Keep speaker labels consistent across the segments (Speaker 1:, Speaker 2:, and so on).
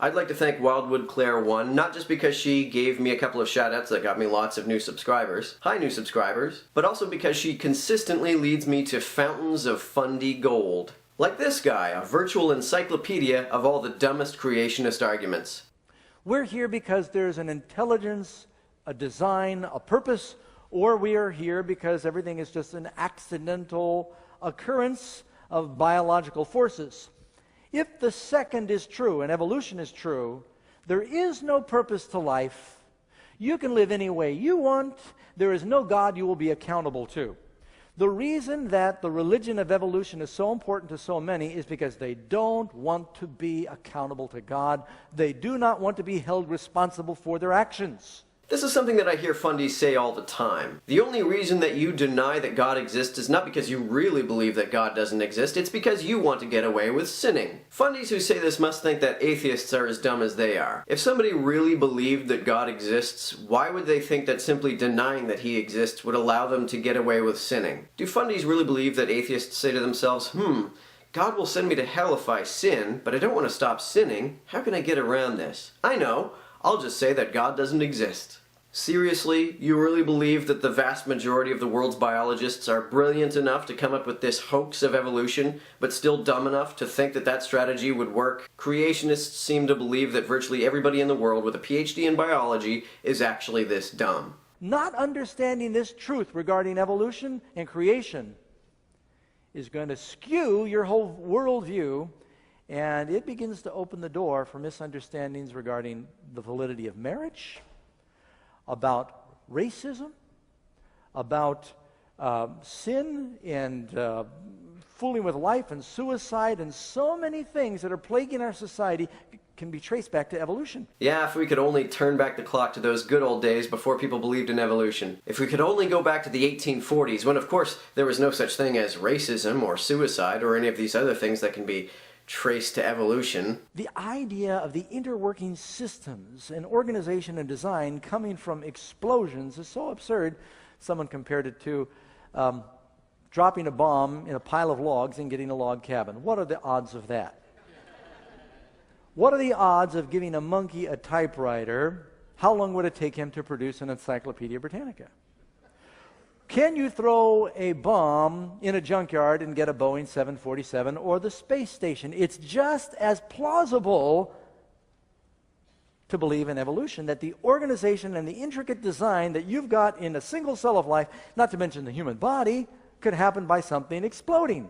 Speaker 1: I'd like to thank Wildwood Claire 1, not just because she gave me a couple of shoutouts that got me lots of new subscribers, hi new subscribers, but also because she consistently leads me to fountains of fundy gold. Like this guy, a virtual encyclopedia of all the dumbest creationist arguments.
Speaker 2: We're here because there's an intelligence, a design, a purpose, or we are here because everything is just an accidental occurrence of biological forces. If the second is true, and evolution is true, there is no purpose to life. You can live any way you want. There is no God you will be accountable to. The reason that the religion of evolution is so important to so many is because they don't want to be accountable to God. They do not want to be held responsible for their actions.
Speaker 1: This is something that I hear fundies say all the time. The only reason that you deny that God exists is not because you really believe that God doesn't exist, it's because you want to get away with sinning. Fundies who say this must think that atheists are as dumb as they are. If somebody really believed that God exists, why would they think that simply denying that he exists would allow them to get away with sinning? Do fundies really believe that atheists say to themselves, God will send me to hell if I sin, but I don't want to stop sinning. How can I get around this? I know. I'll just say that God doesn't exist. Seriously, you really believe that the vast majority of the world's biologists are brilliant enough to come up with this hoax of evolution, but still dumb enough to think that that strategy would work? Creationists seem to believe that virtually everybody in the world with a PhD in biology is actually this dumb.
Speaker 2: Not understanding this truth regarding evolution and creation is going to skew your whole worldview, and it begins to open the door for misunderstandings regarding the validity of marriage, about racism, about sin and fooling with life and suicide, and so many things that are plaguing our society can be traced back to evolution.
Speaker 1: Yeah, if we could only turn back the clock to those good old days before people believed in evolution. If we could only go back to the 1840s, when of course there was no such thing as racism or suicide or any of these other things that can be traced to evolution.
Speaker 2: The idea of the interworking systems and organization and design coming from explosions is so absurd. Someone compared it to dropping a bomb in a pile of logs and getting a log cabin. What are the odds of that? What are the odds of giving a monkey a typewriter? How long would it take him to produce an Encyclopedia Britannica? Can you throw a bomb in a junkyard and get a Boeing 747 or the space station? It's just as plausible to believe in evolution that the organization and the intricate design that you've got in a single cell of life, not to mention the human body, could happen by something exploding.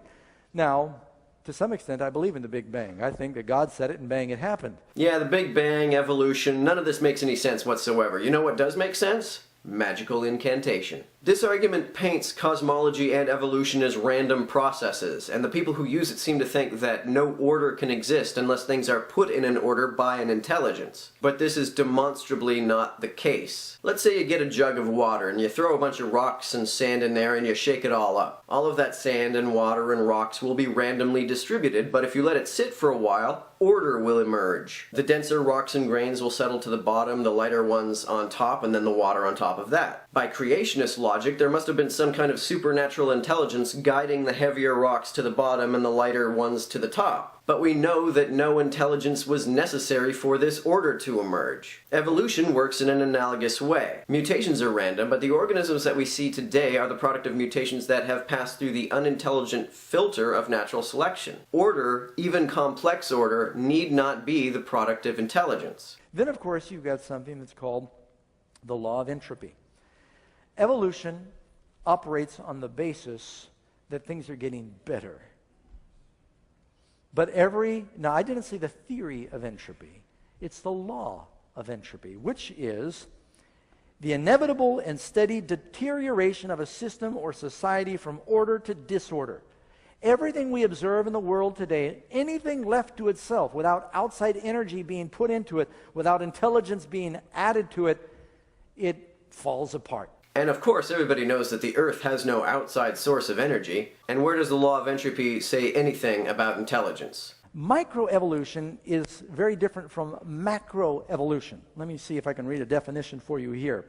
Speaker 2: Now, to some extent, I believe in the Big Bang. I think that God said it and bang, it happened.
Speaker 1: Yeah, the Big Bang, evolution, none of this makes any sense whatsoever. You know what does make sense? Magical incantation. This argument paints cosmology and evolution as random processes, and the people who use it seem to think that no order can exist unless things are put in an order by an intelligence. But this is demonstrably not the case. Let's say you get a jug of water and you throw a bunch of rocks and sand in there and you shake it all up. All of that sand and water and rocks will be randomly distributed, but if you let it sit for a while, order will emerge. The denser rocks and grains will settle to the bottom, the lighter ones on top, and then the water on top of that. By creationist logic, there must have been some kind of supernatural intelligence guiding the heavier rocks to the bottom and the lighter ones to the top. But we know that no intelligence was necessary for this order to emerge. Evolution works in an analogous way. Mutations are random, but the organisms that we see today are the product of mutations that have passed through the unintelligent filter of natural selection. Order, even complex order, need not be the product of intelligence.
Speaker 2: Then, of course, you've got something that's called the law of entropy. Evolution operates on the basis that things are getting better. But now I didn't say the theory of entropy. It's the law of entropy, which is the inevitable and steady deterioration of a system or society from order to disorder. Everything we observe in the world today, anything left to itself without outside energy being put into it, without intelligence being added to it, it falls apart.
Speaker 1: And of course, everybody knows that the Earth has no outside source of energy. And where does the law of entropy say anything about intelligence?
Speaker 2: Microevolution is very different from macroevolution. Let me see if I can read a definition for you here.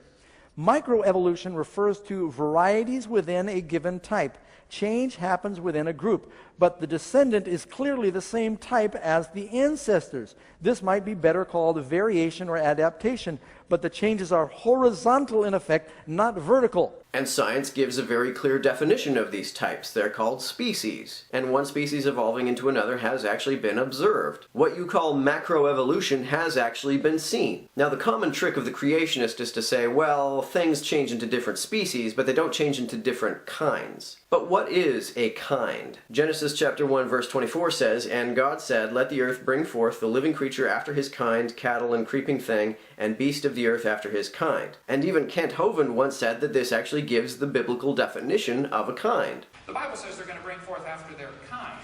Speaker 2: Microevolution refers to varieties within a given type. Change happens within a group, but the descendant is clearly the same type as the ancestors. This might be better called variation or adaptation, but the changes are horizontal in effect, not vertical.
Speaker 1: And science gives a very clear definition of these types. They're called species. And one species evolving into another has actually been observed. What you call macroevolution has actually been seen. Now, the common trick of the creationist is to say, well, things change into different species, but they don't change into different kinds. But what is a kind? Genesis chapter 1 verse 24 says, "And God said, Let the earth bring forth the living creature after his kind, cattle and creeping thing, and beast of the earth after his kind." And even Kent Hovind once said that this actually gives the biblical definition of a kind.
Speaker 3: The Bible says they're going to bring forth after their kind.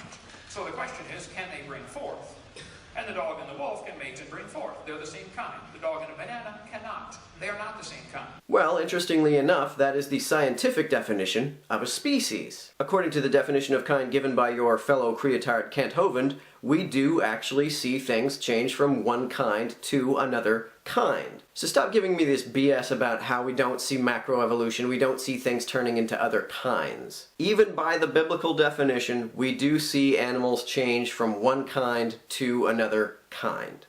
Speaker 3: So the question is, can they bring forth? And the dog and the wolf can mate and bring forth. They're the same kind. The dog and a banana cannot. They are not the same kind.
Speaker 1: Well, interestingly enough, that is the scientific definition of a species. According to the definition of kind given by your fellow creatard Kent Hovind, we do actually see things change from one kind to another kind. So stop giving me this BS about how we don't see macroevolution, we don't see things turning into other kinds. Even by the biblical definition, we do see animals change from one kind to another kind.